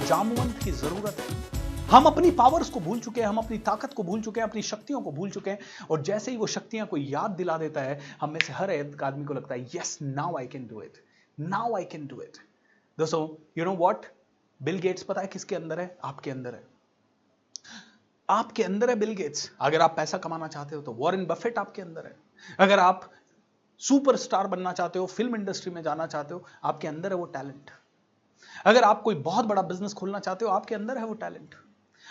जामवंत की जरूरत है। हम अपनी पावर्स को भूल चुके हैं, हम अपनी ताकत को भूल चुके हैं, अपनी शक्तियों को भूल चुके हैं, और जैसे ही वो शक्तियां कोई याद दिला देता है, हम में से हर एक आदमी को लगता है yes now I can do it, now I can do it. दोस्तों you know what, Bill Gates पता है किसके अंदर है? आपके अंदर है। आपके अंदर है बिल गेट्स। अगर आप पैसा कमाना चाहते हो तो वॉरेन बफेट आपके अंदर है। अगर आप सुपरस्टार बनना चाहते हो, फिल्म इंडस्ट्री में जाना चाहते हो, आपके अंदर है वो टैलेंट। अगर आप कोई बहुत बड़ा बिजनेस खोलना चाहते हो, आपके अंदर है वो टैलेंट।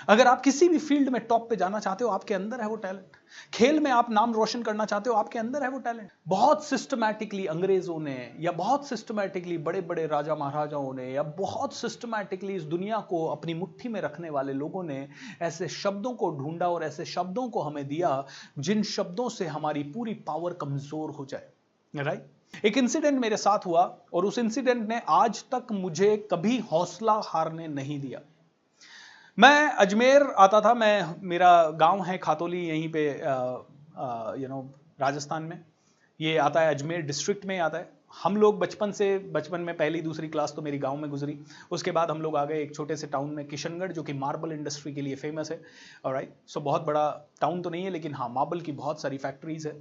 अगर आप किसी भी फील्ड में टॉप पे जाना चाहते हो, आपके अंदर है वो टैलेंट। खेल में आप नाम रोशन करना चाहते हो, आपके अंदर है वो टैलेंट। बहुत सिस्टमैटिकली अंग्रेजों ने, या बहुत सिस्टमैटिकली बड़े बड़े राजा महाराजाओं ने, या बहुत सिस्टमैटिकली इस दुनिया को अपनी मुट्ठी में रखने वाले लोगों ने ऐसे शब्दों को ढूंढा और ऐसे शब्दों को हमें दिया जिन शब्दों से हमारी पूरी पावर कमजोर हो जाए। राइट? एक इंसिडेंट मेरे साथ हुआ और उस इंसिडेंट ने आज तक मुझे कभी हौसला हारने नहीं दिया। मैं अजमेर आता था, मेरा गांव है खातोली, यहीं पे राजस्थान में। ये आता है अजमेर डिस्ट्रिक्ट में आता है। हम लोग बचपन में पहली दूसरी क्लास तो मेरी गांव में गुजरी। उसके बाद हम लोग आ गए एक छोटे से टाउन में, किशनगढ़, जो कि मार्बल इंडस्ट्री के लिए फेमस है। ऑलराइट, सो बहुत बड़ा टाउन तो नहीं है, लेकिन हाँ, मार्बल की बहुत सारी फैक्ट्रीज है।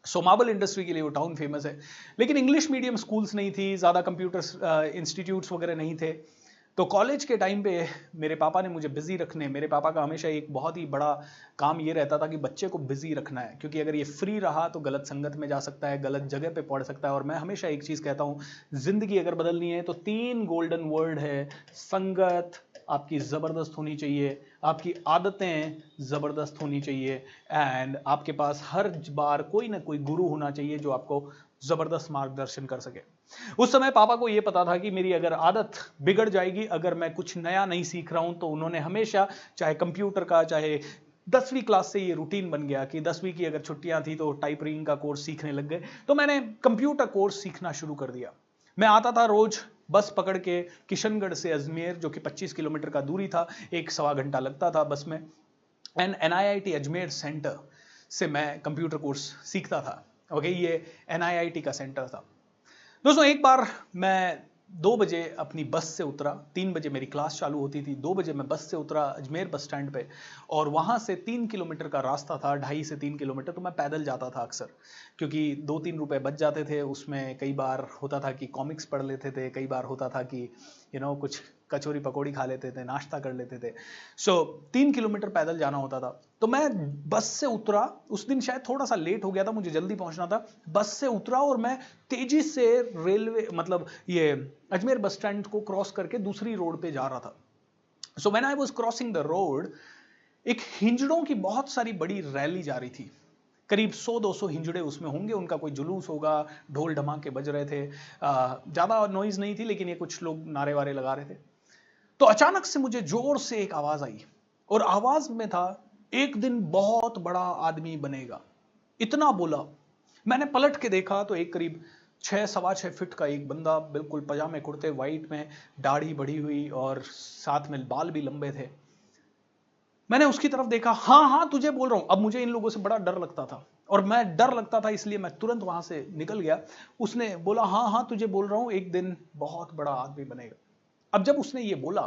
सो मार्बल इंडस्ट्री के लिए वो टाउन फेमस है। लेकिन इंग्लिश मीडियम स्कूल्स नहीं थी, ज़्यादा कंप्यूटर इंस्टीट्यूट्स वगैरह नहीं थे। तो कॉलेज के टाइम पे मेरे पापा ने मुझे बिजी रखने, मेरे पापा का हमेशा एक बहुत ही बड़ा काम ये रहता था कि बच्चे को बिजी रखना है, क्योंकि अगर ये फ्री रहा तो गलत संगत में जा सकता है, गलत जगह पे पढ़ सकता है। और मैं हमेशा एक चीज़ कहता हूँ, जिंदगी अगर बदलनी है तो 3 गोल्डन वर्ड है। संगत आपकी ज़बरदस्त होनी चाहिए, आपकी आदतें ज़बरदस्त होनी चाहिए, एंड आपके पास हर बार कोई ना कोई गुरु होना चाहिए जो आपको ज़बरदस्त मार्गदर्शन कर सके। उस समय पापा को यह पता था कि मेरी अगर आदत बिगड़ जाएगी, अगर मैं कुछ नया नहीं सीख रहा हूं, तो उन्होंने हमेशा, चाहे कंप्यूटर का, चाहे 10वीं क्लास से ये रूटीन बन गया कि 10वीं की अगर छुट्टियां थी तो टाइपराइटिंग का कोर्स सीखने लग गए। तो मैंने कंप्यूटर कोर्स सीखना शुरू कर दिया। मैं आता था रोज बस पकड़ के किशनगढ़ से अजमेर, जो कि 25 किलोमीटर का दूरी था, 1-1.25 घंटा लगता था बस में। एंड NIIT अजमेर सेंटर से मैं कंप्यूटर कोर्स सीखता था। ओके, ये NIIT का सेंटर था। दोस्तों एक बार मैं 2 बजे अपनी बस से उतरा, 3 बजे मेरी क्लास चालू होती थी, 2 बजे मैं बस से उतरा अजमेर बस स्टैंड पे, और वहाँ से 3 किलोमीटर का रास्ता था, 2.5 से 3 किलोमीटर। तो मैं पैदल जाता था अक्सर, क्योंकि 2-3 रुपए बच जाते थे उसमें। कई बार होता था कि कॉमिक्स पढ़ लेते थे, कई बार होता था कि कुछ कचौरी पकौड़ी खा लेते थे, नाश्ता कर लेते थे। सो 3 किलोमीटर पैदल जाना होता था। तो मैं बस से उतरा, उस दिन शायद थोड़ा सा लेट हो गया था, मुझे जल्दी पहुंचना था। बस से उतरा और मैं तेजी से रेलवे, मतलब ये अजमेर बस स्टैंड को क्रॉस करके दूसरी रोड पे जा रहा था। So when I was crossing the road, एक हिंजड़ों की बहुत सारी बड़ी रैली जा रही थी। करीब 100-200 हिंजड़े उसमें होंगे, उनका कोई जुलूस होगा, ढोल ढमाके बज रहे थे। ज्यादा नॉइज नहीं थी, लेकिन ये कुछ लोग नारे वारे लगा रहे थे। तो अचानक से मुझे जोर से एक आवाज आई, और आवाज में था, एक दिन बहुत बड़ा आदमी बनेगा। इतना बोला। मैंने पलट के देखा तो एक करीब 6-6.25 फीट का एक बंदा, बिल्कुल पजामे कुर्ते वाइट में, दाढ़ी बढ़ी हुई और साथ में बाल भी लंबे थे। मैंने उसकी तरफ देखा। हाँ हाँ तुझे बोल रहा हूं। अब मुझे इन लोगों से बड़ा डर लगता था, और मैं डर लगता था इसलिए मैं तुरंत वहां से निकल गया। उसने बोला, हाँ हाँ तुझे बोल रहा हूं, एक दिन बहुत बड़ा आदमी बनेगा। अब जब उसने ये बोला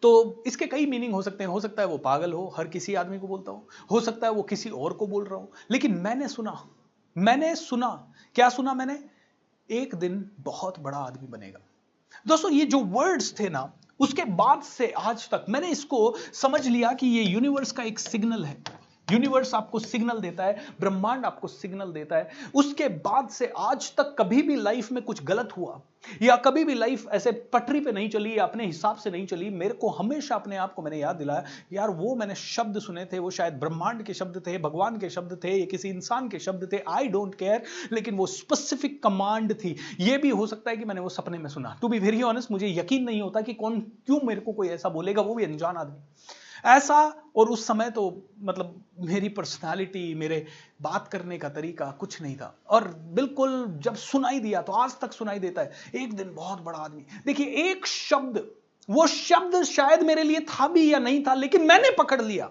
तो इसके कई मीनिंग हो सकते हैं। हो सकता है वो पागल हो, हर किसी आदमी को बोलता हो सकता है वो किसी और को बोल रहा हो, लेकिन मैंने सुना। क्या सुना मैंने? एक दिन बहुत बड़ा आदमी बनेगा। दोस्तों ये जो वर्ड्स थे ना, उसके बाद से आज तक मैंने इसको समझ लिया कि ये यूनिवर्स का एक सिग्नल है। यूनिवर्स आपको सिग्नल देता है, ब्रह्मांड आपको सिग्नल देता है। उसके बाद से आज तक कभी भी लाइफ में कुछ गलत हुआ, या कभी भी लाइफ ऐसे पटरी पे नहीं चली, या अपने हिसाब से नहीं चली, मेरे को हमेशा अपने आप को मैंने याद दिलाया, यार वो मैंने शब्द सुने थे, वो शायद ब्रह्मांड के शब्द थे, भगवान के शब्द थे, या किसी इंसान के शब्द थे, आई डोंट केयर, लेकिन वो स्पेसिफिक कमांड थी। ये भी हो सकता है कि मैंने वो सपने में सुना। टू बी वेरी ऑनेस्ट, मुझे यकीन नहीं होता कि क्यों मेरे को कोई ऐसा बोलेगा, वो भी अनजान आदमी ऐसा। और उस समय तो मतलब मेरी पर्सनालिटी, मेरे बात करने का तरीका कुछ नहीं था, और बिल्कुल जब सुनाई दिया तो आज तक सुनाई देता है, एक दिन बहुत बड़ा आदमी। देखिए एक शब्द, वो शब्द शायद मेरे लिए था भी या नहीं था, लेकिन मैंने पकड़ लिया,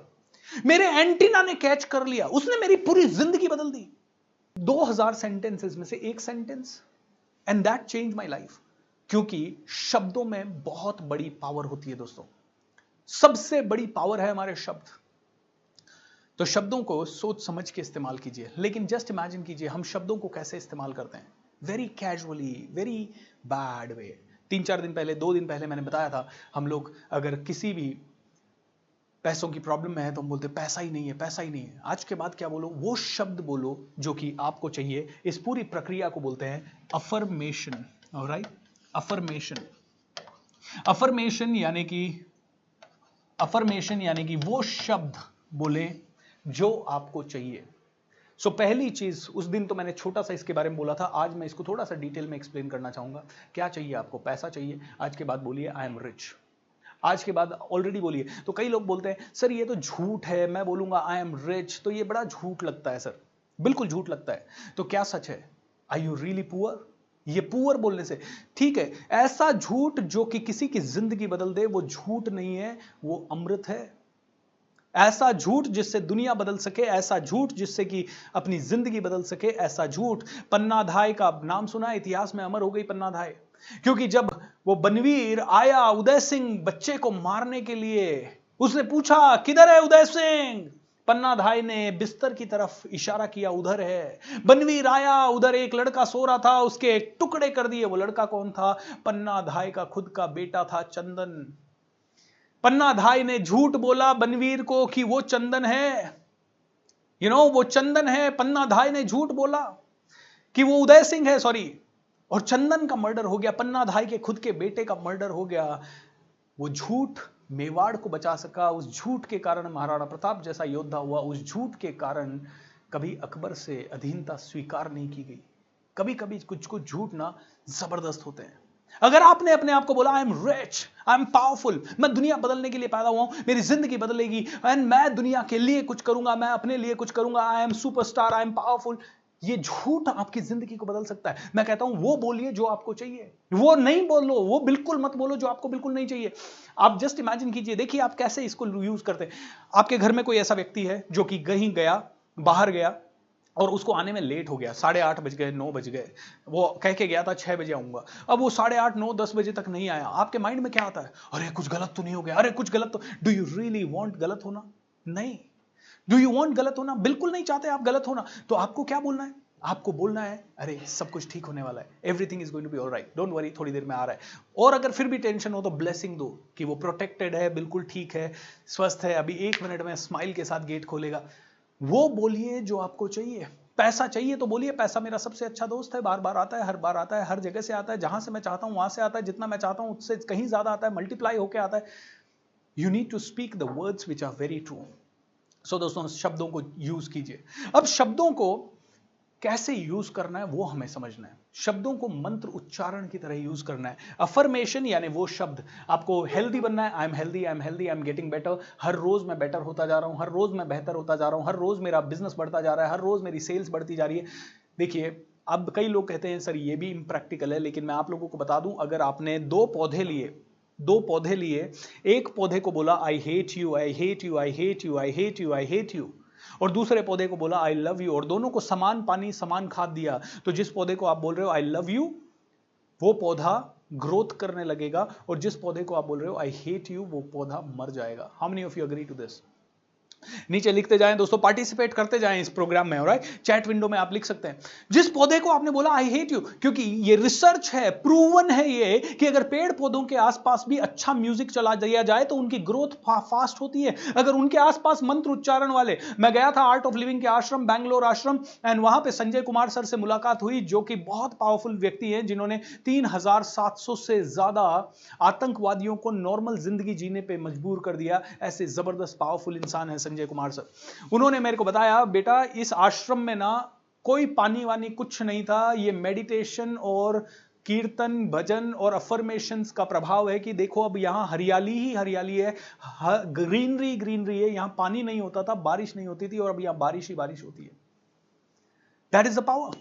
मेरे एंटीना ने कैच कर लिया, उसने मेरी पूरी जिंदगी बदल दी। 2000 सेंटेंसेस में से एक sentence, and that change my life. क्योंकि शब्दों में बहुत बड़ी पावर होती है दोस्तों, सबसे बड़ी पावर है हमारे शब्द। तो शब्दों को सोच समझ के इस्तेमाल कीजिए। लेकिन जस्ट इमेजिन कीजिए हम शब्दों को कैसे इस्तेमाल करते हैं, very casually, very bad way. 3-4 दिन पहले, 2 दिन पहले मैंने बताया था, हम लोग अगर किसी भी पैसों की प्रॉब्लम में है तो हम बोलते पैसा ही नहीं है, पैसा ही नहीं है। आज के बाद क्या बोलो, वो शब्द बोलो जो कि आपको चाहिए। इस पूरी प्रक्रिया को बोलते हैं अफर्मेशन। Alright, affirmation. अफर्मेशन यानी कि वो शब्द बोले जो आपको चाहिए। सो पहली चीज, उस दिन तो मैंने छोटा सा इसके बारे में बोला था, आज मैं इसको थोड़ा सा डिटेल में एक्सप्लेन करना चाहूंगा। क्या चाहिए आपको? पैसा चाहिए। आज के बाद बोलिए आई एम रिच। आज के बाद ऑलरेडी बोलिए। तो कई लोग बोलते हैं सर ये तो झूठ है, मैं बोलूंगा आई एम रिच तो ये बड़ा झूठ लगता है। सर बिल्कुल झूठ लगता है। तो क्या सच है? Are you really poor? ये पुअर बोलने से ठीक है, ऐसा झूठ जो कि किसी की जिंदगी बदल दे वो झूठ नहीं है, वो अमृत है। ऐसा झूठ जिससे दुनिया बदल सके, ऐसा झूठ जिससे कि अपनी जिंदगी बदल सके, ऐसा झूठ। पन्नाधाय का नाम सुना? इतिहास में अमर हो गई पन्नाधाय, क्योंकि जब वो बनवीर आया उदय सिंह बच्चे को मारने के लिए, उसने पूछा किधर है उदय सिंह? पन्नाधाय ने बिस्तर की तरफ इशारा किया, उधर है। बनवीर आया, उधर एक लड़का सो रहा था, उसके टुकड़े कर दिए। वो लड़का कौन था? पन्नाधाय का खुद का बेटा था, चंदन। पन्नाधाय ने झूठ बोला बनवीर को कि वो चंदन है, वो चंदन है। पन्नाधाय ने झूठ बोला कि वो उदय सिंह है, सॉरी, और चंदन का मर्डर हो गया। पन्नाधाय के खुद के बेटे का मर्डर हो गया। वो झूठ मेवाड़ को बचा सका। उस झूठ के कारण महाराणा प्रताप जैसा योद्धा हुआ। उस झूठ के कारण कभी अकबर से अधीनता स्वीकार नहीं की गई। कभी कभी कुछ कुछ झूठ ना जबरदस्त होते हैं। अगर आपने अपने आप को बोला I am rich, I am powerful, मैं दुनिया बदलने के लिए पैदा हुआ हूं, मेरी जिंदगी बदलेगी एंड मैं दुनिया के लिए कुछ करूंगा, मैं अपने लिए कुछ करूंगा, I am superstar, I am powerful, ये झूठ आपकी जिंदगी को बदल सकता है। मैं कहता हूं वो बोलिए जो आपको चाहिए, वो नहीं बोलो, वो बिल्कुल मत बोलो जो आपको बिल्कुल नहीं चाहिए। आप जस्ट इमेजिन कीजिए, देखिए आप कैसे इसको यूज करते हैं। आपके घर में कोई ऐसा व्यक्ति है जो कि कहीं गया, बाहर गया और उसको आने में लेट हो गया, 8:30 बज गए, 9 बज गए, वो कह के गया था 6 बजे आऊंगा। अब वो 8:30, 9, 10 बजे तक नहीं आया। आपके माइंड में क्या आता है? अरे कुछ गलत तो नहीं हो गया, अरे कुछ गलत तो। डू यू रियली वांट गलत होना? नहीं। डू यू वांट गलत होना? बिल्कुल नहीं चाहते आप गलत होना। तो आपको क्या बोलना है? आपको बोलना है अरे सब कुछ ठीक होने वाला है, everything is going to be alright, don't worry, थोड़ी देर में आ रहा है। और अगर फिर भी टेंशन हो तो ब्लेसिंग दो कि वो प्रोटेक्टेड है, बिल्कुल ठीक है, स्वस्थ है, अभी 1 मिनट में स्माइल के साथ गेट खोलेगा। वो बोलिए जो आपको चाहिए। पैसा चाहिए तो बोलिए पैसा मेरा सबसे अच्छा दोस्त है, बार बार आता है, हर बार आता है, हर जगह से आता है, जहां से मैं चाहता हूं वहां से आता है, जितना मैं चाहता हूं उससे कहीं ज्यादा आता है, मल्टीप्लाई होकर आता है। You need to speak the words which are very true. So दोस्तों शब्दों को यूज कीजिए। अब शब्दों को कैसे यूज करना है वो हमें समझना है। शब्दों को मंत्र उच्चारण की तरह यूज करना है। अफर्मेशन यानी वो शब्द, आपको हेल्दी बनना है। I am healthy, I am healthy, I am getting better, हर रोज मैं बेटर होता जा रहा हूं, हर रोज मैं बेहतर होता जा रहा हूं, हर रोज मेरा बिजनेस बढ़ता जा रहा है, हर रोज मेरी सेल्स बढ़ती जा रही है। देखिए अब कई लोग कहते हैं सर ये भी इम्प्रैक्टिकल है, लेकिन मैं आप लोगों को बता दूं, अगर आपने 2 पौधे लिए, एक पौधे को बोला I hate you, I hate you, I hate you, I hate you, I hate you, और दूसरे पौधे को बोला आई लव यू, और दोनों को समान पानी समान खाद दिया, तो जिस पौधे को आप बोल रहे हो आई लव यू वो पौधा ग्रोथ करने लगेगा, और जिस पौधे को आप बोल रहे हो आई हेट यू वो पौधा मर जाएगा। How many of you agree to this? नीचे लिखते जाएं दोस्तों, पार्टिसिपेट करते जाएं इस प्रोग्राम में, ऑलराइट? चैट विंडो में आप लिख सकते हैं जिस पौधे को आपने बोला आई हेट यू, क्योंकि ये रिसर्च है, प्रूवन है ये कि अगर पेड़ पौधों के आसपास भी अच्छा म्यूजिक चला दिया जाए तो उनकी ग्रोथ फास्ट होती है। अगर उनके आसपास मंत्र उच्चारण वाले, मैं गया था आर्ट ऑफ लिविंग के आश्रम, बैंगलोर आश्रम, एंड वहां पे संजय कुमार सर से मुलाकात हुई जो कि बहुत पावरफुल व्यक्ति हैं, जिन्होंने 3700 से ज्यादा आतंकवादियों को नॉर्मल जिंदगी जीने पे मजबूर कर दिया। ऐसे जबरदस्त पावरफुल इंसान है संजय कुमार सर। उन्होंने मेरे को बताया बेटा इस आश्रम में ना कोई पानी वानी कुछ नहीं था, ये मेडिटेशन और कीर्तन भजन और अफर्मेशंस का प्रभाव है कि देखो अब यहां हरियाली ही हरियाली है, ग्रीनरी है, यहां पानी नहीं होता था, बारिश नहीं होती थी, और अब यहां बारिश ही बारिश होती है। That is the power.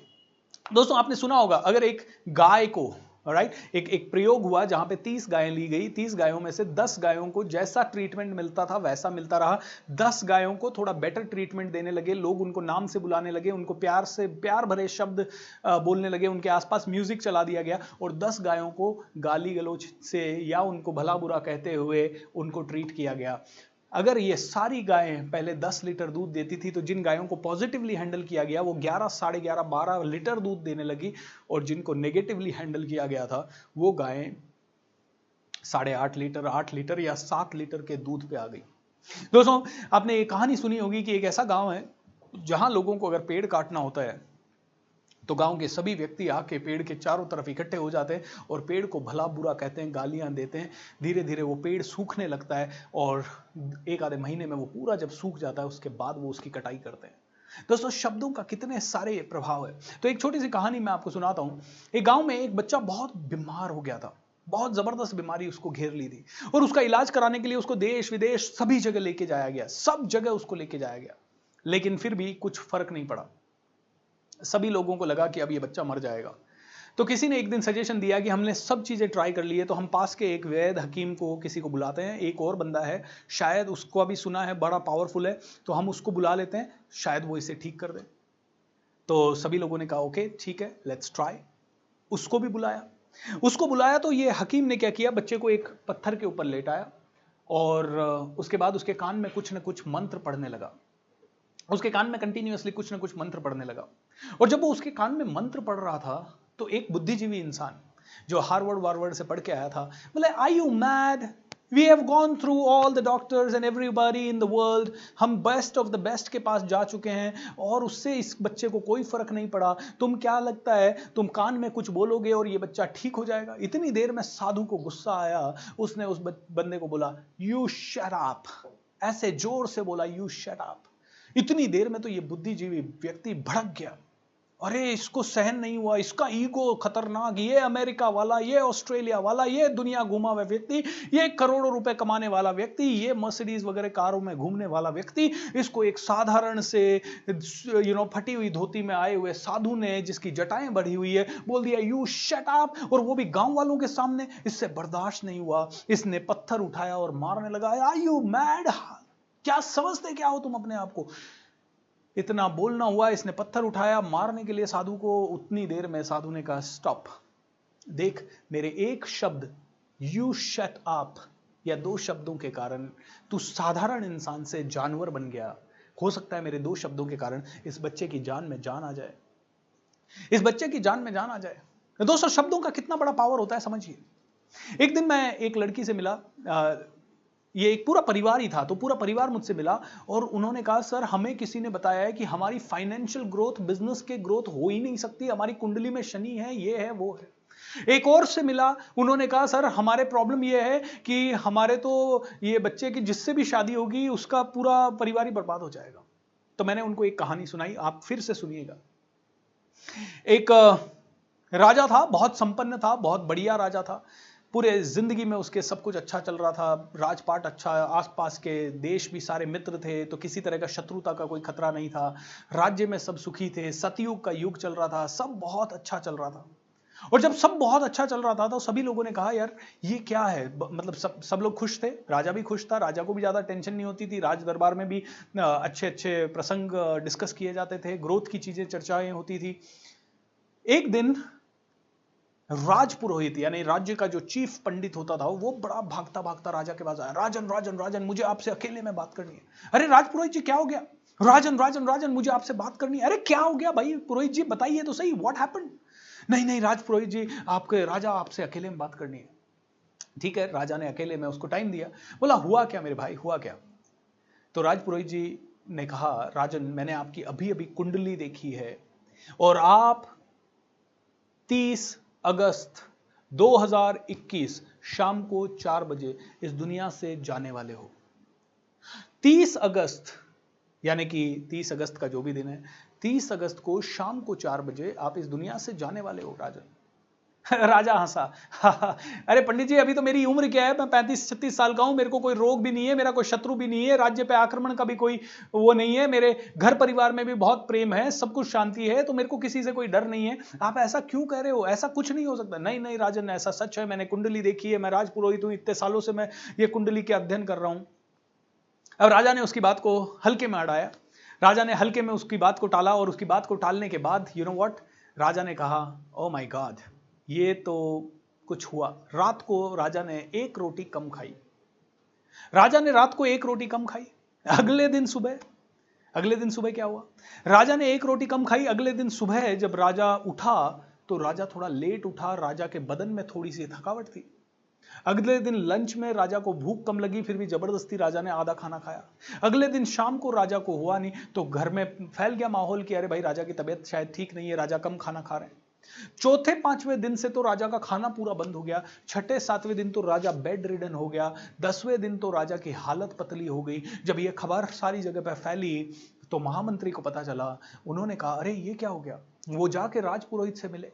दोस्तों आपने सुना होगा अगर एक गाय को राइट। एक प्रयोग हुआ जहां पे 30 गायें ली गई, 30 गायों में से 10 गायों को जैसा ट्रीटमेंट मिलता था वैसा मिलता रहा, 10 गायों को थोड़ा बेटर ट्रीटमेंट देने लगे, लोग उनको नाम से बुलाने लगे, उनको प्यार भरे शब्द बोलने लगे, उनके आसपास म्यूजिक चला दिया गया, और 10 गायों को गाली गलौज से या उनको भला बुरा कहते हुए उनको ट्रीट किया गया। अगर ये सारी गायें पहले 10 लीटर दूध देती थी तो जिन गायों को पॉजिटिवली हैंडल किया गया वो 11, साढ़े 11, 12 लीटर दूध देने लगी, और जिनको नेगेटिवली हैंडल किया गया था वो गायें 8.5 लीटर, 8 लीटर या 7 लीटर के दूध पे आ गई। दोस्तों, आपने ये कहानी सुनी होगी कि एक ऐसा गांव है जहां लोगों को अगर पेड़ काटना होता है तो गांव के सभी व्यक्ति आके पेड़ के चारों तरफ इकट्ठे हो जाते हैं और पेड़ को भला बुरा कहते हैं, गालियां देते हैं। धीरे धीरे वो पेड़ सूखने लगता है और एक आधे महीने में वो पूरा जब सूख जाता है उसके बाद वो उसकी कटाई करते हैं। दोस्तों, शब्दों का कितने सारे प्रभाव है। तो एक छोटी सी कहानी मैं आपको सुनाता हूं। एक गांव में एक बच्चा बहुत बीमार हो गया था, बहुत जबरदस्त बीमारी उसको घेर ली थी, और उसका इलाज कराने के लिए उसको देश विदेश सभी जगह लेके जाया गया, सब जगह उसको लेके जाया गया, लेकिन फिर भी कुछ फर्क नहीं पड़ा। सभी लोगों को लगा कि अब ये बच्चा मर जाएगा। तो किसी ने एक दिन सजेशन दिया कि हमने सब चीजें ट्राई कर ली है, तो हम पास के एक वैद्य हकीम को किसी को बुलाते हैं, एक और बंदा है शायद उसको अभी सुना है बड़ा पावरफुल है, तो हम उसको बुला लेते हैं, शायद वो इसे ठीक कर दे। तो सभी लोगों ने कहा ओके ठीक है, लेट्स ट्राई। उसको भी बुलाया तो ये हकीम ने क्या किया, बच्चे को एक पत्थर के ऊपर लेटाया और उसके बाद उसके कान में कुछ न कुछ मंत्र पढ़ने लगा। उसके कान में कंटिन्यूअसली कुछ ना कुछ मंत्र पढ़ने लगा, और जब वो उसके कान में मंत्र पढ़ रहा था तो एक बुद्धिजीवी इंसान जो हार्वर्ड से पढ़ के आया था बोले, are you mad? We have gone through all the doctors and everybody in the world, हम बेस्ट ऑफ द बेस्ट के पास जा चुके हैं और उससे इस बच्चे को कोई फर्क नहीं पड़ा। तुम क्या लगता है तुम कान में कुछ बोलोगे और ये बच्चा ठीक हो जाएगा? इतनी देर में साधु को गुस्सा आया, उसने उस बंदे को बोला यू शट अप, ऐसे जोर से बोला यू शट अप। इतनी देर में तो ये बुद्धिजीवी व्यक्ति भड़क गया, अरे इसको सहन नहीं हुआ, इसका ईगो खतरनाक, ये अमेरिका वाला, ये ऑस्ट्रेलिया वाला, ये दुनिया घुमा हुआ व्यक्ति, ये करोड़ों रुपए कमाने वाला व्यक्ति, ये मर्सिडीज वगैरह कारों में घूमने वाला व्यक्ति, इसको एक साधारण से फटी हुई धोती में आए हुए साधु ने जिसकी जटाएं बढ़ी हुई है बोल दिया यू शट अप, और वो भी गांव वालों के सामने। इससे बर्दाश्त नहीं हुआ, इसने पत्थर उठाया और मारने लगा। Are you mad? क्या समझते क्या हो तुम अपने आप को? इतना बोलना हुआ, इसने पत्थर उठाया मारने के लिए साधु को। उतनी देर में साधु ने कहा स्टॉप, देख मेरे एक शब्द यू शट अप या 2 शब्दों के कारण तू साधारण इंसान से जानवर बन गया। हो सकता है मेरे 2 शब्दों के कारण इस बच्चे की जान में जान आ जाए, इस बच्चे की जान में जान आ जाए। दोस्तों, शब्दों का कितना बड़ा पावर होता है समझिए। एक दिन मैं एक लड़की से मिला, ये एक पूरा परिवार ही था, तो पूरा परिवार मुझसे मिला और उन्होंने कहा सर हमें किसी ने बताया है कि हमारी फाइनेंशियल ग्रोथ, बिजनेस के ग्रोथ हो ही नहीं सकती, हमारी कुंडली में शनि है, ये है वो है। एक और से मिला, उन्होंने कहा सर हमारे प्रॉब्लम ये है कि हमारे तो ये बच्चे की जिससे भी शादी होगी उसका पूरा परिवार ही बर्बाद हो जाएगा। तो मैंने उनको एक कहानी सुनाई, आप फिर से सुनिएगा। एक राजा था, बहुत संपन्न था, बहुत बढ़िया राजा था, पूरे जिंदगी में उसके सब कुछ अच्छा चल रहा था, राजपाट अच्छा, आसपास के देश भी सारे मित्र थे, तो किसी तरह का शत्रुता का कोई खतरा नहीं था, राज्य में सब सुखी थे, सतयुग का युग चल रहा था, सब बहुत अच्छा चल रहा था। और जब सब बहुत अच्छा चल रहा था तो सभी लोगों ने कहा यार ये क्या है, मतलब सब लोग खुश थे, राजा भी खुश था, राजा को भी ज्यादा टेंशन नहीं होती थी, राज दरबार में भी अच्छे अच्छे प्रसंग डिस्कस किए जाते थे, ग्रोथ की चीजें चर्चाएं होती थी। एक दिन राजपुरोहित यानी राज्य का जो चीफ पंडित होता था वो बड़ा भागता भागता राजा के पास आया, राजन राजन राजन मुझे आपसे अकेले में बात करनी है। अरे राजपुरोहित जी क्या हो गया? राजन राजन राजन मुझे आपसे बात करनी है। अरे क्या हो गया भाई पुरोहित जी, बताइए तो सही, व्हाट हैपेंड? नहीं नहीं राजपुरोहित जी, आपके राजा आपसे अकेले में बात करनी है। ठीक है, राजा ने अकेले में उसको टाइम दिया, बोला हुआ क्या मेरे भाई, हुआ क्या? तो राजपुरोहित जी ने कहा राजन मैंने आपकी अभी अभी कुंडली देखी है और आप 30 अगस्त 2021 शाम को 4 बजे इस दुनिया से जाने वाले हो। 30 अगस्त यानी कि 30 अगस्त का जो भी दिन है, 30 अगस्त को शाम को 4 बजे आप इस दुनिया से जाने वाले हो राजन। राजा हंसा। अरे पंडित जी, अभी तो मेरी उम्र क्या है, मैं 35-36 साल का हूं, मेरे को कोई रोग भी नहीं है, मेरा कोई शत्रु भी नहीं है, राज्य पे आक्रमण का भी कोई वो नहीं है, मेरे घर परिवार में भी बहुत प्रेम है, सब कुछ शांति है, तो मेरे को किसी से कोई डर नहीं है। आप ऐसा क्यों कह रहे हो? ऐसा कुछ नहीं हो सकता। नहीं नहीं राजन, ऐसा सच है, मैंने कुंडली देखी है, मैं राजपुरोहित हूं, इतने सालों से मैं ये कुंडली के अध्ययन कर रहा हूं। अब राजा ने उसकी बात को हल्के में अड़ाया, राजा ने हल्के में उसकी बात को टाला, और उसकी बात को टालने के बाद यू नो व्हाट, राजा ने कहा, ओ माय गॉड, ये तो कुछ हुआ। रात को राजा ने एक रोटी कम खाई। राजा ने रात को एक रोटी कम खाई। अगले दिन सुबह क्या हुआ? राजा ने एक रोटी कम खाई। अगले दिन सुबह जब राजा उठा तो राजा थोड़ा लेट उठा, राजा के बदन में थोड़ी सी थकावट थी। अगले दिन लंच में राजा को भूख कम लगी, फिर भी जबरदस्ती राजा ने आधा खाना खाया। अगले दिन शाम को राजा को हुआ नहीं, तो घर में फैल गया माहौल कि अरे भाई, राजा की तबीयत शायद ठीक नहीं है, राजा कम खाना खा रहे हैं। चौथे पांचवें दिन से तो राजा का खाना पूरा बंद हो गया। छठे सातवें दिन तो राजा बेड रिडन हो गया। 10वें दिन तो राजा की हालत पतली हो गई। जब यह खबर सारी जगह पर फैली तो महामंत्री को पता चला। उन्होंने कहा, अरे ये क्या हो गया? वो जाके राजपुरोहित से मिले।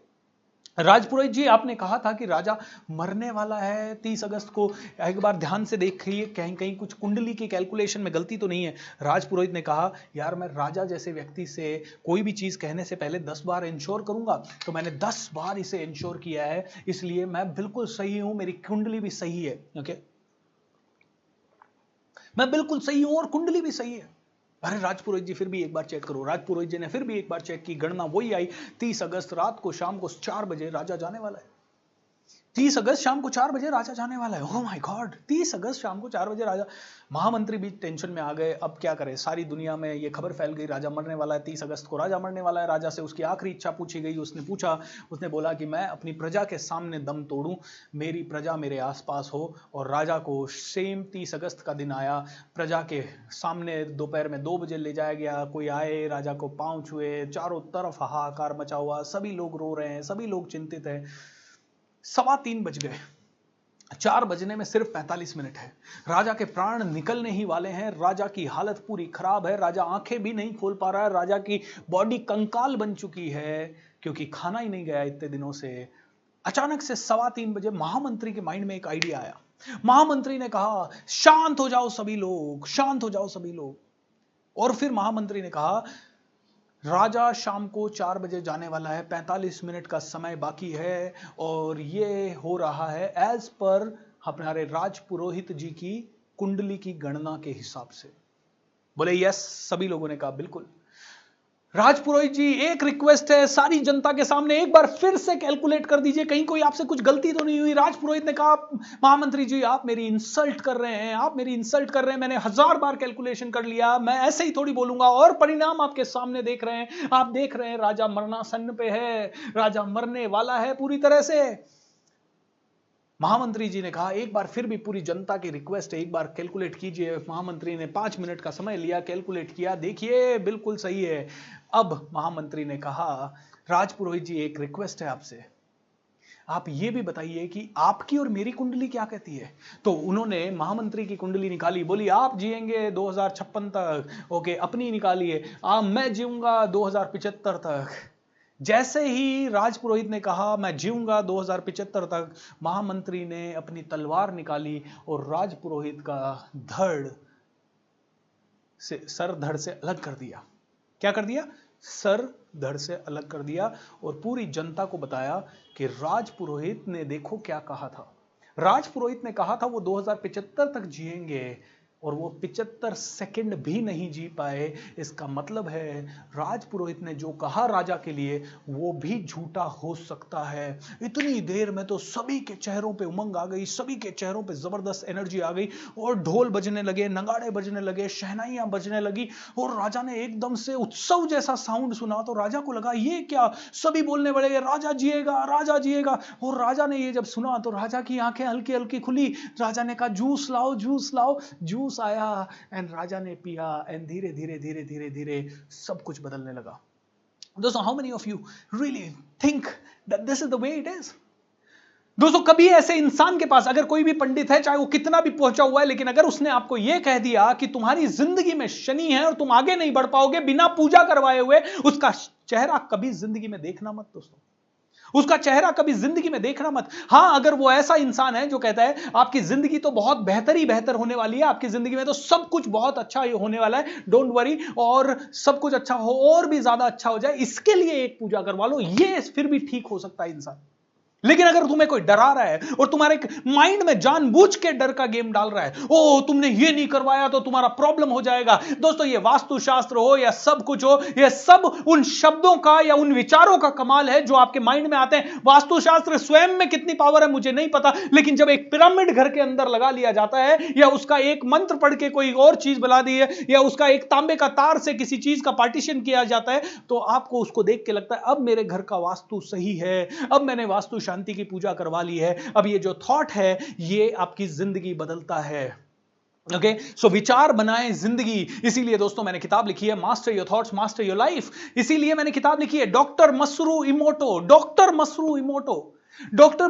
राजपुरोहित जी, आपने कहा था कि राजा मरने वाला है 30 अगस्त को, एक बार ध्यान से देखिए, कहीं कहीं कुछ कुंडली की कैलकुलेशन में गलती तो नहीं है। राजपुरोहित ने कहा, यार मैं राजा जैसे व्यक्ति से कोई भी चीज कहने से पहले 10 बार इंश्योर करूंगा, तो मैंने 10 बार इसे इंश्योर किया है, इसलिए मैं बिल्कुल सही हूं, मेरी कुंडली भी सही है। ओके, मैं बिल्कुल सही हूं और कुंडली भी सही है। अरे राजपुरोहित जी, फिर भी एक बार चेक करो। राजपुरोहित जी ने फिर भी एक बार चेक की, गणना वही आई, 30 अगस्त रात को शाम को 4 बजे राजा जाने वाला है। 30 अगस्त शाम को 4 बजे राजा जाने वाला है। ओह माय गॉड, 30 अगस्त शाम को 4 बजे राजा। महामंत्री भी टेंशन में आ गए, अब क्या करें? सारी दुनिया में ये खबर फैल गई, राजा मरने वाला है, 30 अगस्त को राजा मरने वाला है। राजा से उसकी आखिरी इच्छा पूछी गई। उसने बोला कि मैं अपनी प्रजा के सामने दम तोड़ूं, मेरी प्रजा मेरे आसपास हो। और राजा को सेम 30 अगस्त का दिन आया, प्रजा के सामने दोपहर में 2 बजे ले जाया गया। कोई आए, राजा को पांव छुए, चारों तरफ हाहाकार मचा हुआ, सभी लोग रो रहे हैं, सभी लोग चिंतित हैं। 3:15 बज गए। 4 बजने में सिर्फ 45 मिनट है, राजा के प्राण निकलने ही वाले हैं। राजा की हालत पूरी खराब है, राजा आंखें भी नहीं खोल पा रहा है, राजा की बॉडी कंकाल बन चुकी है क्योंकि खाना ही नहीं गया इतने दिनों से। अचानक से 3:15 बजे महामंत्री के माइंड में एक आइडिया आया। महामंत्री ने कहा, शांत हो जाओ सभी लोग, शांत हो जाओ सभी लोग। और फिर महामंत्री ने कहा, राजा शाम को 4 बजे जाने वाला है, 45 मिनट का समय बाकी है, और ये हो रहा है एज पर हमारे राजपुरोहित जी की कुंडली की गणना के हिसाब से। बोले यस, सभी लोगों ने कहा बिल्कुल। राजपुरोहित जी, एक रिक्वेस्ट है सारी जनता के सामने, एक बार फिर से कैलकुलेट कर दीजिए, कहीं कोई आपसे कुछ गलती तो नहीं हुई। राजपुरोहित ने कहा, महामंत्री जी आप मेरी इंसल्ट कर रहे हैं, आप मेरी इंसल्ट कर रहे हैं, मैंने 1000 बार कैलकुलेशन कर लिया, मैं ऐसे ही थोड़ी बोलूंगा। और परिणाम आपके सामने देख रहे हैं, आप देख रहे हैं राजा मरणासन्न पे है, राजा मरने वाला है पूरी तरह से। महामंत्री जी ने कहा, एक बार फिर भी पूरी जनता की रिक्वेस्ट है, एक बार कैलकुलेट कीजिए। महामंत्री ने 5 मिनट का समय लिया, कैलकुलेट किया, देखिए बिल्कुल सही है। अब महामंत्री ने कहा, राजपुरोहित जी एक रिक्वेस्ट है आपसे, आप ये भी बताइए कि आपकी और मेरी कुंडली क्या कहती है। तो उन्होंने महामंत्री की कुंडली निकाली, बोली आप जिएंगे 2056 तक। ओके, अपनी निकालिए, मैं जीऊंगा 2075 तक। जैसे ही राजपुरोहित ने कहा मैं जीऊंगा 2075 तक, महामंत्री ने अपनी तलवार निकाली और राजपुरोहित का सर धड़ से अलग कर दिया। क्या कर दिया? सर धड़ से अलग कर दिया और पूरी जनता को बताया कि राजपुरोहित ने देखो क्या कहा था। राजपुरोहित ने कहा था वो 2075 तक जिएंगे और वो 75 सेकंड भी नहीं जी पाए। इसका मतलब है राजपुरोहित ने जो कहा राजा के लिए वो भी झूठा हो सकता है। इतनी देर में तो सभी के चेहरों पे उमंग आ गई, सभी के चेहरों पे जबरदस्त एनर्जी आ गई और ढोल बजने लगे, नगाड़े बजने लगे, शहनाइयां बजने लगी और राजा ने एकदम से उत्सव जैसा साउंड सुना तो राजा को लगा ये क्या, सभी बोलने लगे राजा जिएगा, राजा जिएगा। और राजा ने ये जब सुना तो राजा की आंखें हल्की हल्की खुली। राजा ने कहा जूस लाओ, जूस लाओ। जूस आया एंड राजा ने पिया एंड धीरे धीरे धीरे धीरे धीरे सब कुछ बदलने लगा। दोस्तों, how many of you really think that this is the way it is? दोस्तों, कभी ऐसे इंसान के पास अगर कोई भी पंडित है, चाहे वो कितना भी पहुंचा हुआ है, लेकिन अगर उसने आपको यह कह दिया कि तुम्हारी जिंदगी में शनि है और तुम आगे नहीं बढ़ पाओगे बिना पूजा करवाए हुए, उसका चेहरा कभी जिंदगी में देखना मत दोस्तों। उसका चेहरा कभी जिंदगी में देखना मत। हां, अगर वो ऐसा इंसान है जो कहता है आपकी जिंदगी तो बहुत बेहतर ही बेहतर होने वाली है, आपकी जिंदगी में तो सब कुछ बहुत अच्छा होने वाला है, डोंट वरी, और सब कुछ अच्छा हो और भी ज्यादा अच्छा हो जाए, इसके लिए एक पूजा करवा लो, ये फिर भी ठीक हो सकता है इंसान। लेकिन अगर तुम्हें कोई डरा रहा है और तुम्हारे माइंड में जानबूझ के डर का गेम डाल रहा है, ओ तुमने ये नहीं करवाया तो तुम्हारा प्रॉब्लम हो जाएगा, दोस्तों ये वास्तुशास्त्र हो या सब कुछ हो, ये सब उन शब्दों का या उन विचारों का कमाल है जो आपके माइंड में आते हैं। वास्तुशास्त्र स्वयं में कितनी पावर है मुझे नहीं पता, लेकिन जब एक पिरामिड घर के अंदर लगा लिया जाता है, या उसका एक मंत्र पढ़ के कोई और चीज बना दी है, या उसका एक तांबे का तार से किसी चीज का पार्टीशन किया जाता है, तो आपको उसको देख के लगता है अब मेरे घर का वास्तु सही है, अब मैंने वास्तु शांति की पूजा करवा ली है, अब ये जो थॉट है ये आपकी जिंदगी बदलता है। ओके, सो विचार बनाएं जिंदगी। इसीलिए दोस्तों मैंने किताब लिखी है master your thoughts master your life. इसीलिए मैंने किताब लिखी है doctor Mashru इमोटो। Doctor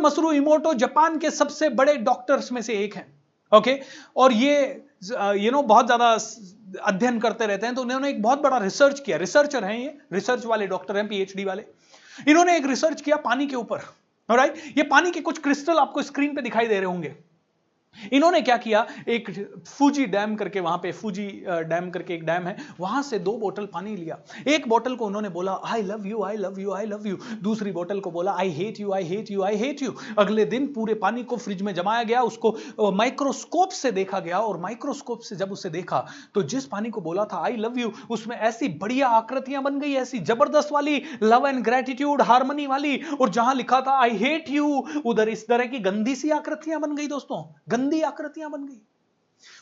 Mashru इमोटो Japan के सबसे बड़े डॉक्टर्स में से एक हैं। ओके, और ये बहुत ज्यादा अध्ययन करते रहते हैं, तो उन्होंने एक बहुत बड़ा रिसर्च किया। रिसर्चर हैं ये, रिसर्च वाले डॉक्टर हैं, पीएचडी वाले। इन्होंने एक रिसर्च किया पानी के ऊपर। ऑलराइट, ये पानी के कुछ क्रिस्टल आपको स्क्रीन पे दिखाई दे रहे होंगे। इन्होंने क्या किया, एक फूजी डैम करके, वहां पे फूजी डैम करके एक डैम है, वहां से 2 बोतल पानी लिया। एक बोतल को उन्होंने बोला I love you I love you I love you, दूसरी बोतल को बोला I hate you I hate you I hate you. अगले दिन पूरे पानी को फ्रिज में जमाया गया, उसको माइक्रोस्कोप से देखा गया, और माइक्रोस्कोप से जब उसे देखा तो जिस पानी को बोला था आई लव यू, उसमें ऐसी बढ़िया आकृतियां बन गई, ऐसी जबरदस्त वाली लव एंड ग्रेटिट्यूड हार्मनी वाली, और जहां लिखा था आई हेट यू उधर इस तरह की गंदी सी आकृतियां बन गई। दोस्तों गंदी आकृतियां बन गई,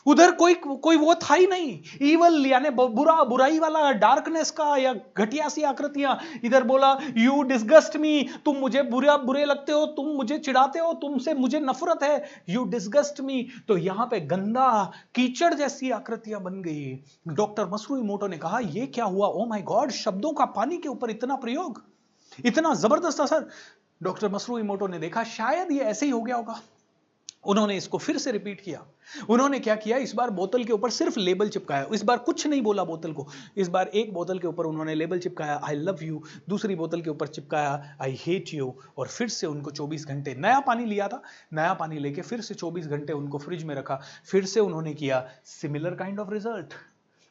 उधर कोई वो था ही नहीं, ईवल यानी बुराई वाला, डार्कनेस का या घटिया सी आकृतियां। इधर बोला यू डिस्गस्ट मी, तुम मुझे बुरे लगते हो, तुम मुझे चिढ़ाते हो, तुमसे मुझे नफरत है, यू डिस्गस्ट मी। तो यहां पे गंदा कीचड़ जैसी आकृतियां बन गई। डॉक्टर मसरू इमोटो ने कहा ये क्या हुआ, ओ माय गॉड, शब्दों का पानी के ऊपर इतना प्रयोग, इतना जबरदस्त असर। डॉक्टर मसरू इमोटो ने देखा शायद ये ऐसे ही हो गया होगा। उन्होंने इसको फिर से रिपीट किया। उन्होंने क्या किया, इस बार बोतल के ऊपर सिर्फ लेबल चिपकाया, इस बार कुछ नहीं बोला बोतल को। इस बार एक बोतल के ऊपर उन्होंने लेबल चिपकाया आई लव यू, दूसरी बोतल के ऊपर चिपकाया आई हेट यू, और फिर से उनको 24 घंटे, नया पानी लिया था, नया पानी लेके फिर से 24 घंटे उनको फ्रिज में रखा, फिर से उन्होंने किया सिमिलर काइंड ऑफ रिजल्ट।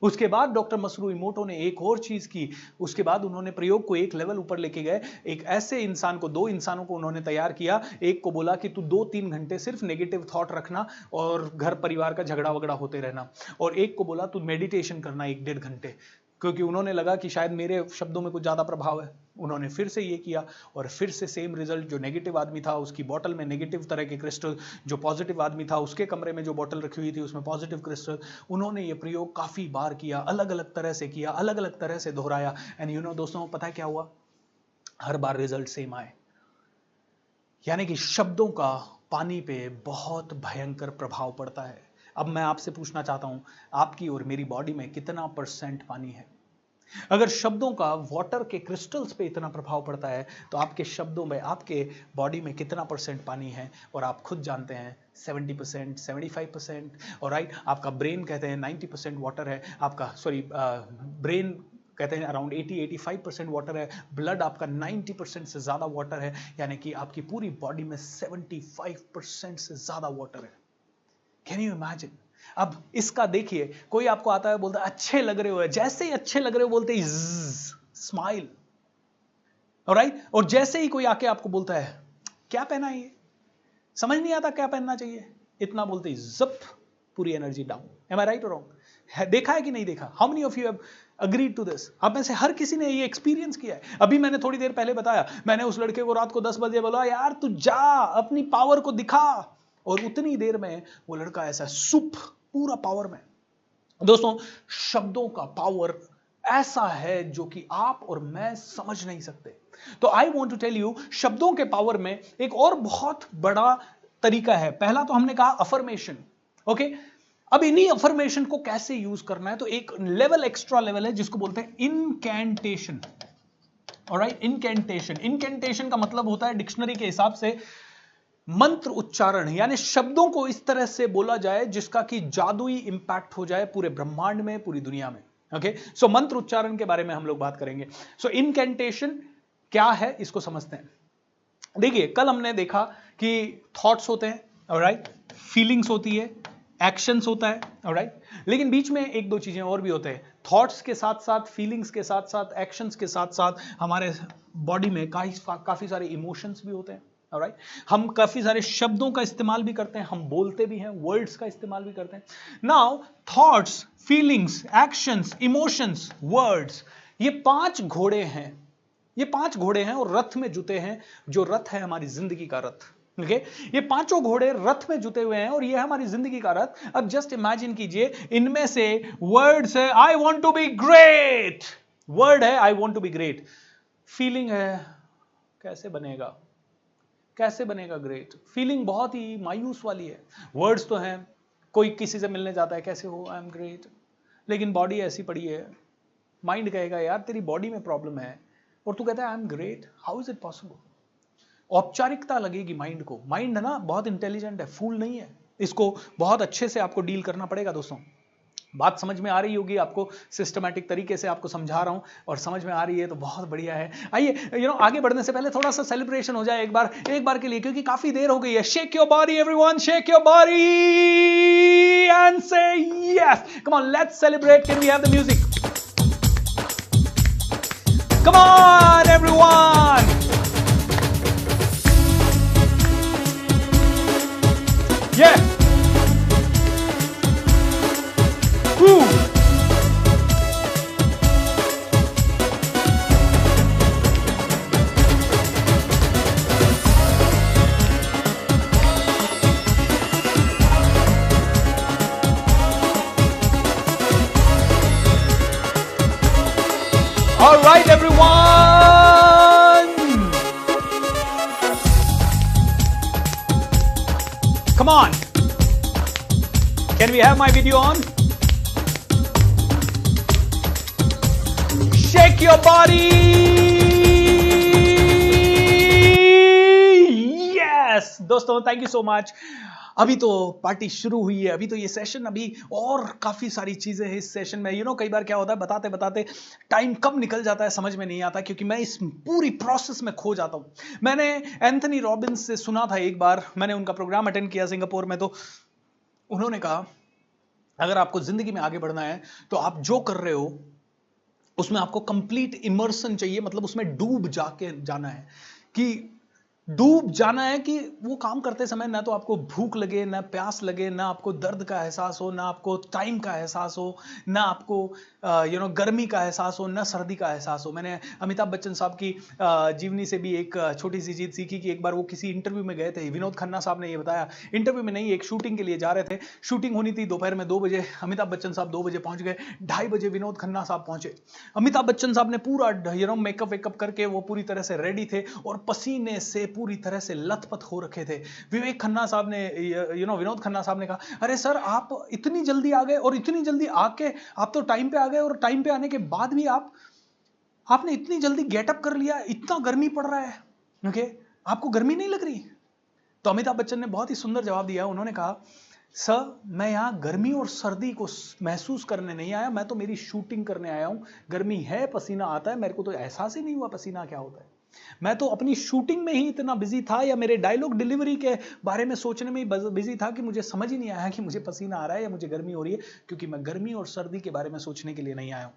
उसके बाद डॉक्टर मसरू इमोटो ने एक और चीज की, उसके बाद उन्होंने प्रयोग को एक लेवल ऊपर लेके गए। एक ऐसे इंसान को, 2 इंसानों को उन्होंने तैयार किया। एक को बोला कि तू 2-3 घंटे सिर्फ नेगेटिव थॉट रखना और घर परिवार का झगड़ा वगड़ा होते रहना, और एक को बोला तू मेडिटेशन करना 1-1.5 घंटे, क्योंकि उन्होंने लगा कि शायद मेरे शब्दों में कुछ ज्यादा प्रभाव है। उन्होंने फिर से ये किया और फिर से सेम रिजल्ट। जो नेगेटिव आदमी था उसकी बोतल में नेगेटिव तरह के क्रिस्टल, जो पॉजिटिव आदमी था उसके कमरे में जो बोतल रखी हुई थी उसमें पॉजिटिव क्रिस्टल। उन्होंने ये प्रयोग काफी बार किया, अलग अलग तरह से किया, अलग अलग तरह से दोहराया, एंड दोस्तों पता है क्या हुआ, हर बार रिजल्ट सेम आए। यानी कि शब्दों का पानी पे बहुत भयंकर प्रभाव पड़ता है। अब मैं आपसे पूछना चाहता हूं, आपकी और मेरी बॉडी में कितना % पानी है? अगर शब्दों का वाटर के क्रिस्टल्स पे इतना प्रभाव पड़ता है, तो आपके शब्दों में, आपके बॉडी में कितना % पानी है? और आप खुद जानते हैं 70%, 75%, और राइट, आपका ब्रेन कहते हैं 90% वाटर है, आपका ब्रेन कहते हैं अराउंड 80-85% वाटर है, ब्लड आपका 90% से ज्यादा वाटर है, यानी कि आपकी पूरी बॉडी में 75% से ज्यादा वाटर है। Can you imagine? अब इसका देखिए, कोई आपको आता है बोलता है अच्छे लग रहे हो, जैसे ही अच्छे लग रहे हो बोलते ही स्माइल, ऑलराइट, और जैसे ही कोई आके आपको बोलता है क्या पहना है ये, समझ नहीं आता क्या पहनना चाहिए, इतना बोलते ही जप, पूरी energy down. Am I right और रॉन्ग? देखा है कि नहीं देखा? How many of you have agreed to this? आप में से हर किसी ने ये एक्सपीरियंस किया है। अभी मैंने थोड़ी देर पहले बताया, मैंने उस लड़के को रात को 10 बजे बोला यार तू जा, अपनी पावर को दिखा, और उतनी देर में वो लड़का ऐसा सुप, पूरा पावर में। दोस्तों शब्दों का पावर ऐसा है जो कि आप और मैं समझ नहीं सकते। तो I want to tell you, शब्दों के पावर में एक और बहुत बड़ा तरीका है। पहला तो हमने कहा अफर्मेशन, ओके। अब इन्हीं अफर्मेशन को कैसे यूज करना है, तो एक लेवल, एक्स्ट्रा लेवल है जिसको बोलते हैं इनकैंटेशन। ऑलराइट, इनकैंटेशन, इनकैंटेशन का मतलब होता है डिक्शनरी के हिसाब से मंत्र उच्चारण, यानी शब्दों को इस तरह से बोला जाए जिसका कि जादुई इंपैक्ट हो जाए पूरे ब्रह्मांड में, पूरी दुनिया में। ओके, सो मंत्र उच्चारण के बारे में हम लोग बात करेंगे। सो इनकैंटेशन क्या है इसको समझते हैं। देखिए कल हमने देखा कि थॉट्स होते हैं, ऑलराइट, फीलिंग्स होती है, एक्शंस होता है, ऑलराइट, लेकिन बीच में एक दो चीजें और भी होते हैं। थॉट्स के साथ साथ, फीलिंग्स के साथ साथ, एक्शंस के साथ साथ हमारे बॉडी में काफी सारे इमोशंस भी होते हैं, ऑलराइट। हम काफी सारे शब्दों का इस्तेमाल भी करते हैं, हम बोलते भी हैं, वर्ड्स का इस्तेमाल भी करते हैं। Now thoughts, feelings, actions, emotions, words, ये 5 घोड़े हैं, ये 5 घोड़े हैं और रथ में जुते हैं, जो रथ है हमारी जिंदगी का रथ। ओके, ये पांचों घोड़े रथ में जुटे हुए हैं और ये है हमारी जिंदगी का रथ। अब जस्ट इमेजिन कीजिए, इनमें से वर्ड्स है I want to be great, word है I want to be great, feeling है कैसे बनेगा, कैसे बनेगा ग्रेट, फीलिंग बहुत ही मायूस वाली है। वर्ड्स तो हैं, कोई किसी से मिलने जाता है, कैसे हो, आई एम ग्रेट, लेकिन बॉडी ऐसी पड़ी है, माइंड कहेगा यार तेरी बॉडी में प्रॉब्लम है, और तू कहता है I am great, how is it possible. औपचारिकता लगेगी माइंड को, माइंड है ना बहुत इंटेलिजेंट है, फूल नहीं है, इसको बहुत अच्छे से आपको डील करना पड़ेगा। दोस्तों बात समझ में आ रही होगी आपको, सिस्टमैटिक तरीके से आपको समझा रहा हूं और समझ में आ रही है तो बहुत बढ़िया है। आइए आगे बढ़ने से पहले थोड़ा सा सेलिब्रेशन हो जाए एक बार के लिए, क्योंकि काफी देर हो गई है। Shake your body everyone, shake your body and say yes, come on let's celebrate, can we have the music, come on everyone, yeah, woo, all right everyone, come on, can we have my video on? Shake your body, yes दोस्तों, thank you so much. अभी तो party शुरू हुई है, अभी तो ये session, अभी और काफी सारी चीजें हैं इस सेशन में। कई बार क्या होता है, बताते बताते टाइम कब निकल जाता है समझ में नहीं आता, क्योंकि मैं इस पूरी प्रोसेस में खो जाता हूं। मैंने एंथनी रॉबिन्स से सुना था एक बार, मैंने उनका प्रोग्राम अटेंड किया सिंगापुर में, तो उन्होंने कहा अगर आपको जिंदगी में आगे बढ़ना है तो आप जो कर रहे हो उसमें आपको कंप्लीट इमर्सन चाहिए, मतलब उसमें डूब जाके जाना है, कि डूब जाना है कि वो काम करते समय ना तो आपको भूख लगे, ना प्यास लगे, ना आपको दर्द का एहसास हो, ना आपको टाइम का एहसास हो, ना आपको गर्मी का एहसास हो, ना सर्दी का एहसास हो। मैंने अमिताभ बच्चन साहब की जीवनी से भी एक छोटी सी चीज सीखी कि एक बार वो किसी इंटरव्यू में गए थे, विनोद खन्ना साहब ने ये बताया, इंटरव्यू में नहीं, एक शूटिंग के लिए जा रहे थे, शूटिंग होनी थी दोपहर में 2 बजे, अमिताभ बच्चन साहब 2 बजे पहुंच गए, 2:30 बजे विनोद खन्ना साहब पहुंचे। अमिताभ बच्चन साहब ने पूरा मेकअप वेकअप करके वो पूरी तरह से रेडी थे और पसीने से पूरी तरह से लथपथ हो रखे थे। विवेक खन्ना साहब ने विनोद खन्ना साहब ने कहा, अरे सर आप इतनी जल्दी आ गए, और इतनी जल्दी आके आप तो टाइम पे आ गए, और टाइम पे आने के बाद भी आपने इतनी जल्दी गेटअप कर लिया, इतना गर्मी पड़ रहा है, ओके, आपको गर्मी नहीं लग रही? तो अमिताभ बच्चन ने बहुत ही सुंदर जवाब दिया, उन्होंने कहा, सर मैं यहां गर्मी और सर्दी को महसूस करने नहीं आया, मैं तो मेरी शूटिंग करने आया हूं। गर्मी है, पसीना आता है, मेरे को तो एहसास ही नहीं हुआ पसीना क्या होता है, मैं तो अपनी शूटिंग में ही इतना बिजी था, या मेरे डायलॉग डिलीवरी के बारे में सोचने में ही बिजी था, कि मुझे समझ ही नहीं आया कि मुझे पसीना आ रहा है या मुझे गर्मी हो रही है, क्योंकि मैं गर्मी और सर्दी के बारे में सोचने के लिए नहीं आया हूं।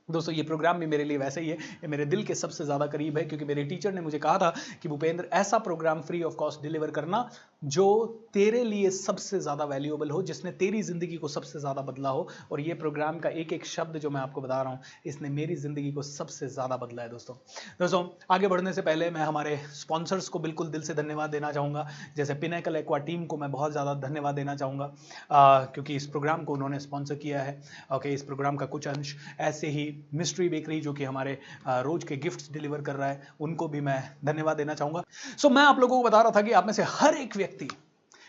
दोस्तों ये प्रोग्राम भी मेरे लिए वैसे ही है, ये मेरे दिल के सबसे ज़्यादा करीब है, क्योंकि मेरे टीचर ने मुझे कहा था कि भूपेंद्र ऐसा programme free of cost deliver करना जो तेरे लिए सबसे ज़्यादा वैल्यूएबल हो, जिसने तेरी ज़िंदगी को सबसे ज़्यादा बदला हो। और ये प्रोग्राम का एक एक शब्द जो मैं आपको बता रहा हूँ, इसने मेरी ज़िंदगी को सबसे ज़्यादा बदला है। दोस्तों आगे बढ़ने से पहले मैं हमारे स्पॉन्सर्स को बिल्कुल दिल से धन्यवाद देना चाहूँगा। जैसे पिनेकल एक्वा टीम को मैं बहुत ज़्यादा धन्यवाद देना चाहूँगा, क्योंकि इस प्रोग्राम को उन्होंने स्पॉन्सर किया है। ओके, इस प्रोग्राम का कुछ अंश ऐसे ही मिस्ट्री बेकरी जो कि हमारे रोज के गिफ्ट्स डिलीवर कर रहा है, उनको भी मैं धन्यवाद देना चाहूंगा। सो मैं आप लोगों को बता रहा था कि आप में से हर एक व्यक्ति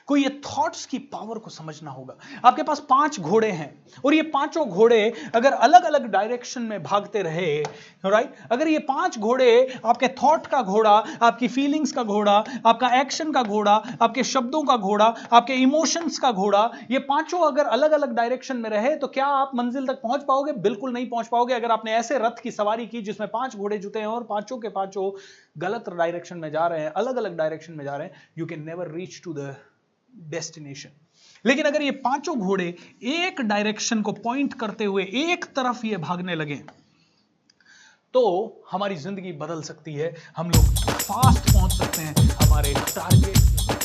कोई ये थॉट्स की पावर को समझना होगा। आपके पास 5 घोड़े हैं और ये पांचों घोड़े अगर अलग अलग डायरेक्शन में भागते रहे, राइट, अगर ये 5 घोड़े, आपके थॉट का घोड़ा, आपकी फीलिंग्स का घोड़ा, आपका एक्शन का घोड़ा, आपके शब्दों का घोड़ा, आपके इमोशंस का घोड़ा, ये पांचों अगर अलग अलग डायरेक्शन में रहे तो क्या आप मंजिल तक पहुंच पाओगे? बिल्कुल नहीं पहुंच पाओगे। अगर आपने ऐसे रथ की सवारी की जिसमें 5 घोड़े जुटे हैं और पांचों के पांचों गलत डायरेक्शन में जा रहे हैं, अलग अलग डायरेक्शन में जा रहे हैं, you can never reach to the destination. लेकिन अगर ये पांचों घोड़े एक डायरेक्शन को पॉइंट करते हुए एक तरफ ये भागने लगे तो हमारी जिंदगी बदल सकती है, हम लोग फास्ट पहुंच सकते हैं हमारे टारगेट